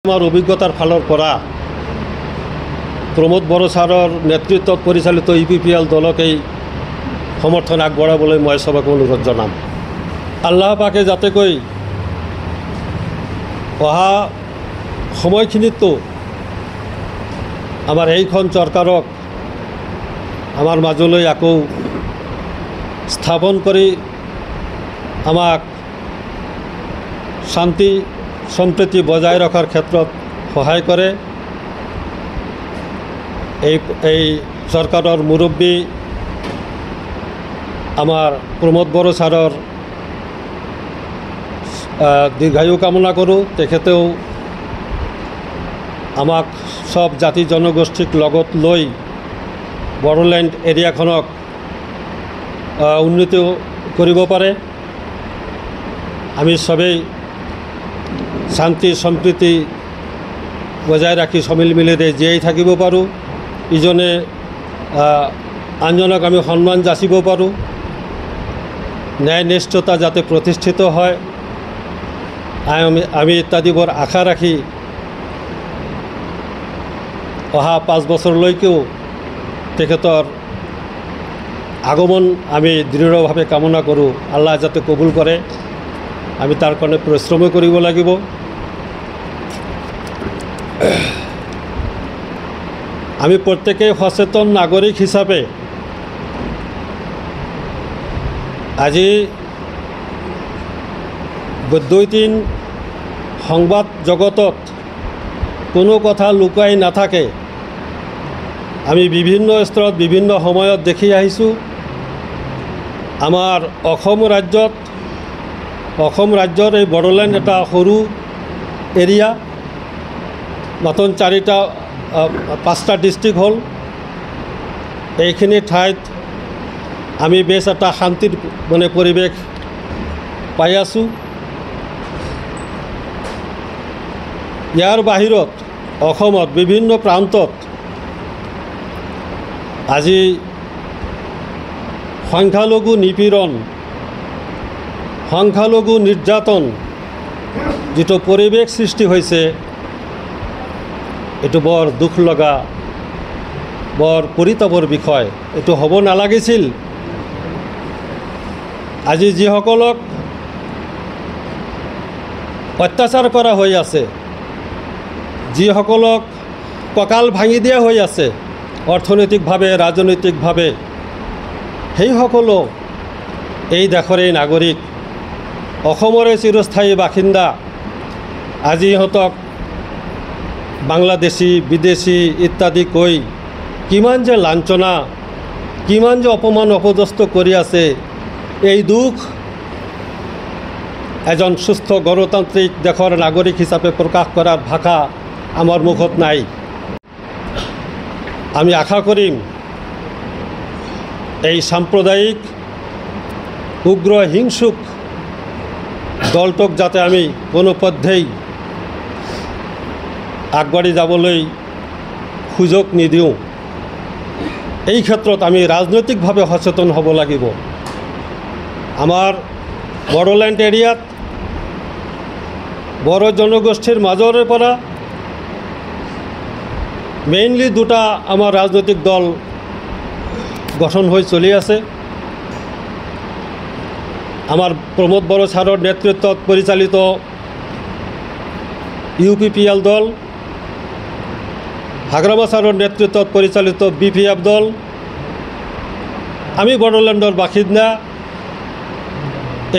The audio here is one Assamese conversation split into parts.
আমাৰ অভিজ্ঞতাৰ ফালৰ পৰা প্ৰমোদ বড়ো ছাৰৰ নেতৃত্বত পৰিচালিত ইউপিপিএল দলকেই সমৰ্থন আগবঢ়াবলৈ মই সবকে অনুৰোধ জনাম। আল্লাহ পাকে যাতেকৈ অহা সময়খিনিতো আমাৰ এইখন চৰকাৰক আমাৰ মাজলৈ আকৌ স্থাপন কৰি আমাক শান্তি সম্প্ৰীতি বজাই ৰখাৰ ক্ষেত্ৰত সহায় কৰে। এই চৰকাৰৰ মুৰব্বী আমাৰ প্ৰমোদ বড়ো ছাৰৰ দীৰ্ঘায়ু কামনা কৰোঁ। তেখেতেও আমাক সব জাতি জনগোষ্ঠীক লগত লৈ বড়োলেণ্ড এৰিয়াখনক উন্নতি কৰিব পাৰে। আমি সবেই শান্তি সম্প্ৰীতি বজাই ৰাখি সমিল মিলেৰে জীয়াই থাকিব পাৰোঁ। ইজনে আনজনক আমি সন্মান যাচিব পাৰোঁ। ন্যায় নিষ্ঠতা যাতে প্ৰতিষ্ঠিত হয় আমি ইত্যাদিবোৰ আশা ৰাখি অহা 5 বছৰলৈকেও তেখেতৰ আগমন আমি দৃঢ়ভাৱে কামনা কৰোঁ। আল্লাহ যাতে কবুল কৰে, আমি তাৰ কাৰণে পৰিশ্ৰম কৰিব লাগিব। আমি প্ৰত্যেকেই সচেতন নাগৰিক হিচাপে আজি বৈদ্যুতিন সংবাদ জগতত কোনো কথা লুকাই নাথাকে। আমি বিভিন্ন স্তৰত বিভিন্ন সময়ত দেখি আহিছোঁ। আমাৰ অসম ৰাজ্যৰ এই বড়োলেণ্ড এটা সৰু এৰিয়া, মাত্ৰ 5টা ডিষ্ট্ৰিক্ট হ'ল। এইখিনি ঠাইত আমি বেছ এটা শান্তিৰ পৰিৱেশ পাই আছোঁ। ইয়াৰ বাহিৰত অসমত বিভিন্ন প্ৰান্তত আজি সংখ্যালঘু নিপীড়ন, সংখ্যালঘু নিৰ্যাতন যিটো পৰিৱেশ সৃষ্টি হৈছে, এইটো বৰ দুখ লগা, বৰ পৰিতাপৰ বিষয়। এইটো হ'ব নালাগিছিল। আজি যিসকলক অত্যাচাৰ কৰা হৈ আছে, যিসকলক কঁকাল ভাঙি দিয়া হৈ আছে অৰ্থনৈতিকভাৱে ৰাজনৈতিকভাৱে, সেইসকলো এই দেশৰে নাগৰিক, অসমৰে চিৰস্থায়ী বাসিন্দা। আজি ইহঁতক বাংলাদেশী বিদেশী ইত্যাদি কৈ কিমান যে লাঞ্ছনা, কিমান যে অপমান অপদস্থ কৰি আছে, এই দুখ এজন সুস্থ গণতান্ত্ৰিক দেশৰ নাগৰিক হিচাপে প্ৰকাশ কৰাৰ ভাষা আমাৰ মুখত নাই। আমি আশা কৰিম এই সাম্প্ৰদায়িক উগ্ৰ হিংসুক দলটোক যাতে আমি কোনো পধ্যেই আগবাঢ়ি যাবলৈ সুযোগ নিদিওঁ। এই ক্ষেত্ৰত আমি ৰাজনৈতিকভাৱে সচেতন হ'ব লাগিব। আমাৰ বড়োলেণ্ড এৰিয়াত বড়ো জনগোষ্ঠীৰ মাজৰে পৰা মেইনলি 2টা আমাৰ ৰাজনৈতিক দল গঠন হৈ চলি আছে। আমাৰ প্ৰমোদ বড়ো ছাৰৰ নেতৃত্বত পৰিচালিত ইউপিপিএল দল, হাগ্ৰামা ছাৰৰ নেতৃত্বত পৰিচালিত বিপিএফ দল। আমি বড়োলেণ্ডৰ বাসিন্দা,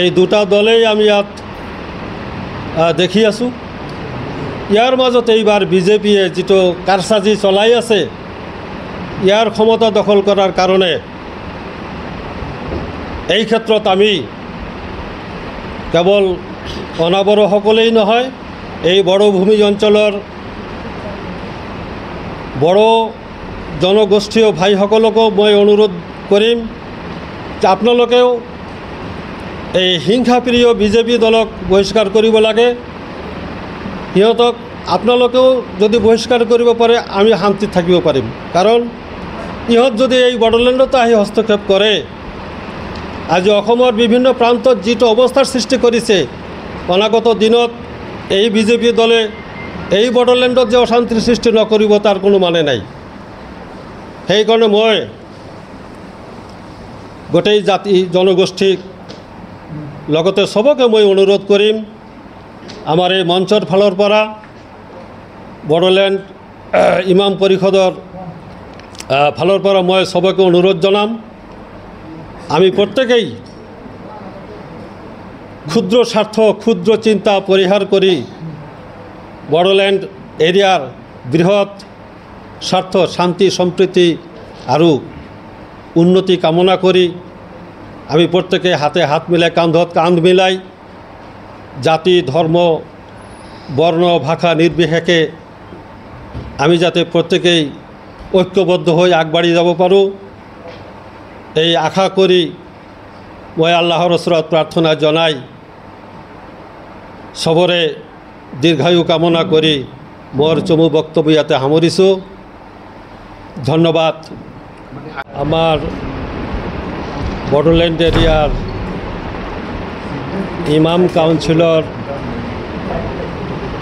এই 2টা দলেই আমি ইয়াত দেখি আছোঁ। ইয়াৰ মাজত এইবাৰ বিজেপিয়ে যিটো কাৰসাজি চলাই আছে, ইয়াৰ ক্ষমতা দখল কৰাৰ কাৰণে এই ক্ষেত্ৰত আমি কেৱল অনাবড়োসকলেই নহয়, এই বড়োভূমি অঞ্চলৰ বড়ো জনগোষ্ঠীয় ভাইসকলকো মই অনুৰোধ কৰিম যে আপোনালোকেও এই হিংসাপ্ৰিয় বিজেপি দলক বহিষ্কাৰ কৰিব লাগে। সিহঁতক আপোনালোকেও যদি বহিষ্কাৰ কৰিব পাৰে আমি শান্তিত থাকিব পাৰিম। কাৰণ ইহঁত যদি এই বড়োলেণ্ডত আহি হস্তক্ষেপ কৰে, আজি অসমৰ বিভিন্ন প্ৰান্তত যিটো অৱস্থাৰ সৃষ্টি কৰিছে, অনাগত দিনত এই বিজেপি দলে এই বড়োলেণ্ডত যে অশান্তিৰ সৃষ্টি নকৰিব তাৰ কোনো মানে নাই। সেইকাৰণে মই গোটেই জাতি জনগোষ্ঠীক লগতে সবকে মই অনুৰোধ কৰিম, আমাৰ এই মঞ্চৰ ফালৰ পৰা বড়োলেণ্ড ইমাম পৰিষদৰ ফালৰ পৰা মই সবকে অনুৰোধ জনাম, আমি প্ৰত্যেকেই ক্ষুদ্র স্বার্থ ক্ষুদ্র চিন্তা পরিহার করি বড়োল্যান্ড এরিয়ার বৃহৎ স্বার্থ শান্তি সম্প্রীতি আর উন্নতি কামনা করি আমি প্রত্যেকে হাতে হাত মিলাই কাঁধত কাঁধ মিলাই জাতি ধর্ম বর্ণ ভাষা নির্বিশেষে আমি যাতে প্রত্যেকেই ঐক্যবদ্ধ হয়ে আগবাড়ি যাব পাৰোঁ এই আশা কৰি মই আল্লাহৰ ওচৰত প্ৰাৰ্থনা জনাই সবৰে দীৰ্ঘায়ু কামনা কৰি মোৰ চমু বক্তব্য ইয়াতে সামৰিছোঁ। ধন্যবাদ। আমাৰ বড়োলেণ্ড এৰিয়াৰ ইমাম কাউন্সিলৰ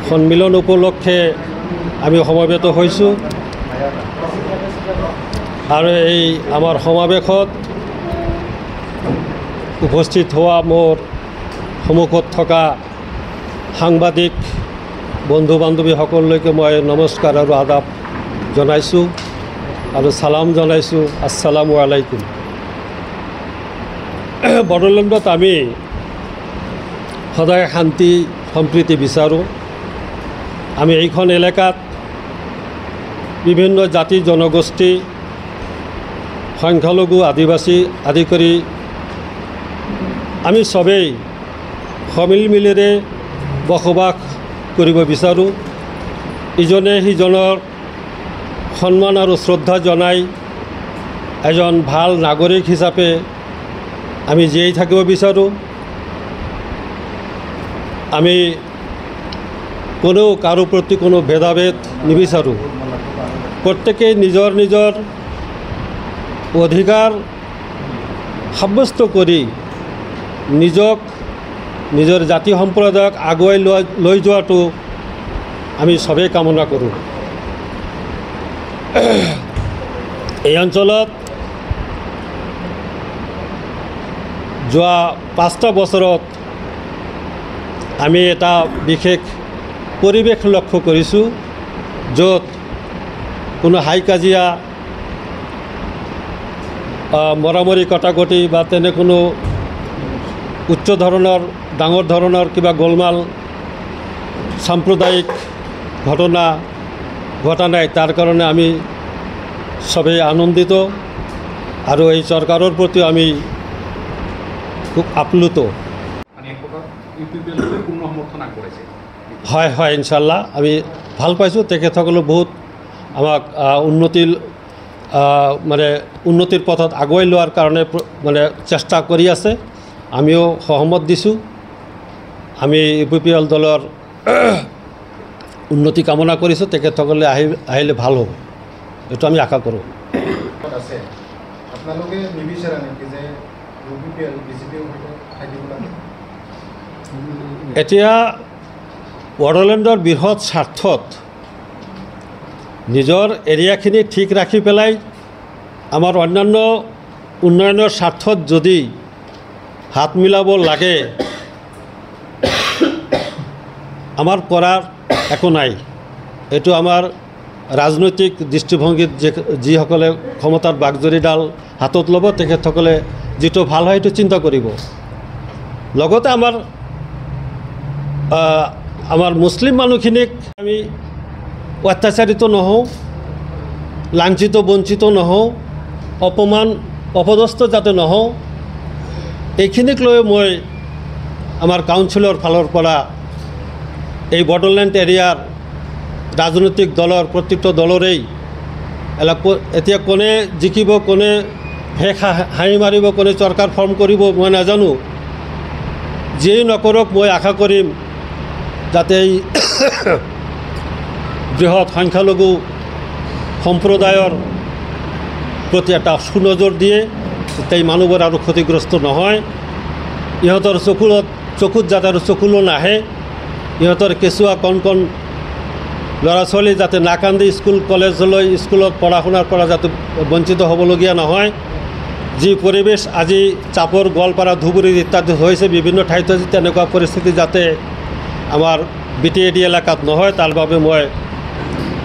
সন্মিলন উপলক্ষে আমি সমবেত হৈছোঁ আৰু এই আমাৰ সমাৱেশত উপস্থিত হোৱা মোৰ সন্মুখত থকা সাংবাদিক বন্ধু বান্ধৱী সকললৈকে মই নমস্কাৰ আৰু আদাব জনাইছোঁ আৰু সালাম জনাইছোঁ। আসসালামু আলাইকুম। বড়োলেণ্ডত আমি সদায় শান্তি সম্প্ৰীতি বিচাৰোঁ। আমি এইখন এলেকাত বিভিন্ন জাতি জনগোষ্ঠী সংখ্যালঘু আদিবাসী আদি কৰি আমি সবেই সমিল মিলেৰে বসবাস কৰিব বিচাৰোঁ। ইজনে সিজনৰ সন্মান আৰু শ্ৰদ্ধা জনাই এজন ভাল নাগৰিক হিচাপে আমি জীয়াই থাকিব বিচাৰোঁ। আমি কোনো কাৰো প্ৰতি কোনো ভেদাভেদ নিবিচাৰোঁ। প্ৰত্যেকেই নিজৰ নিজৰ অধিকাৰ সাব্যস্ত কৰি নিজক নিজৰ জাতি সম্প্ৰদায়ক আগুৱাই লৈ যোৱাটো আমি সবেই কামনা কৰোঁ। এই অঞ্চলত যোৱা 5টা বছৰত আমি এটা বিশেষ পৰিৱেশ লক্ষ্য কৰিছোঁ য'ত কোনো হাই কাজিয়া মৰামৰি কটাকটি বা তেনে কোনো উচ্চ ধৰণৰ ডাঙৰ ধৰণৰ কিবা গোলমাল সাম্প্ৰদায়িক ঘটনা ঘটা নাই। তাৰ কাৰণে আমি সবেই আনন্দিত আৰু এই চৰকাৰৰ প্ৰতি আমি খুব আপ্লুত। হয় হয়, ইনশাল্লাহ আমি ভাল পাইছোঁ। তেখেতসকলে বহুত আমাক উন্নতিৰ পথত আগুৱাই লোৱাৰ কাৰণে চেষ্টা কৰি আছে। আমিও সহমত দিছোঁ। আমি UPPL দলৰ উন্নতি কামনা কৰিছোঁ। তেখেতসকলে আহিলে ভাল হ'ব, এইটো আমি আশা কৰোঁ। এতিয়া বড়োলেণ্ডৰ বৃহৎ স্বাৰ্থত নিজৰ এৰিয়াখিনি ঠিক ৰাখি পেলাই আমাৰ অন্যান্য উন্নয়নৰ স্বাৰ্থত যদি হাত মিলাব লাগে আমাৰ কৰাৰ একো নাই। এইটো আমাৰ ৰাজনৈতিক দৃষ্টিভংগীত যিসকলে ক্ষমতাৰ বাগজৰীডাল হাতত ল'ব তেখেতসকলে যিটো ভাল হয় সেইটো চিন্তা কৰিব। লগতে আমাৰ মুছলিম মানুহখিনিক আমি অত্যাচাৰিত নহওঁ, লাঞ্ছিত বঞ্চিত নহওঁ, অপদস্থ যাতে নহওঁ, এইখিনিক লৈ মই আমাৰ কাউন্সিলৰ ফালৰ পৰা এই বড়োলেণ্ড এৰিয়াৰ ৰাজনৈতিক দলৰ প্ৰত্যেকটো দলৰেই এতিয়া কোনে জিকিব, কোনে হাঁহি মাৰিব, কোনে চৰকাৰ ফৰ্ম কৰিব মই নাজানো। যিয়েই নকৰক মই আশা কৰিম যাতে এই বৃহৎ সংখ্যালঘু সম্প্ৰদায়ৰ প্ৰতি এটা সুনজৰ দিয়ে, এই মানুহবোৰ আৰু ক্ষতিগ্ৰস্ত নহয়। ইহঁতৰ চকুত যাতে আৰু চকুলো নাহে, ইহঁতৰ কেঁচুৱা কণ ল'ৰা ছোৱালী যাতে নাকান্দি স্কুল কলেজলৈ স্কুলত পঢ়া শুনাৰ পৰা যাতে বঞ্চিত হ'বলগীয়া নহয়। যি পৰিৱেশ আজি চাপৰ গোৱালপাৰা ধুবুৰী ইত্যাদি হৈছে বিভিন্ন ঠাইত হৈছে, তেনেকুৱা পৰিস্থিতি যাতে আমাৰ BTAD এলেকাত নহয়, তাৰ বাবে মই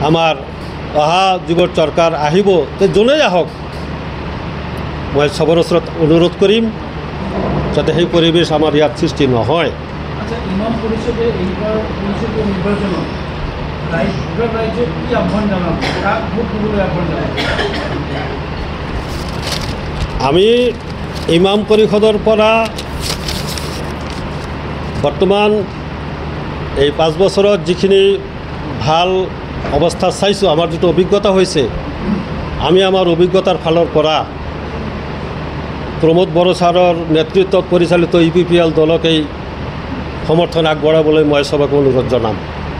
আমাৰ অহা যুগৰ চৰকাৰ আহিব, যোনেই আহক, মই চবৰ ওচৰত অনুৰোধ কৰিম যাতে সেই পৰিৱেশ আমাৰ ইয়াত সৃষ্টি নহয়। আচ্ছা, ইমাম পৰিষদে এইবাৰ পৰিষদীয় নিৰ্বাচনত ৰাইজক কি আহ্বান জনাব, কাক ভোট দিবলৈ আহ্বান জনাব? আমি ইমাম পৰিষদৰ পৰা বৰ্তমান এই 5 বছৰত যিখিনি ভাল অৱস্থা চাইছোঁ, আমাৰ যিটো অভিজ্ঞতা হৈছে, আমি আমাৰ অভিজ্ঞতাৰ ফালৰ পৰা প্ৰমোদ বড়ো ছাৰৰ নেতৃত্বত পৰিচালিত UPPL দলক এই সমৰ্থন আগবঢ়াবলৈ মই চবকে অনুৰোধ জনাম।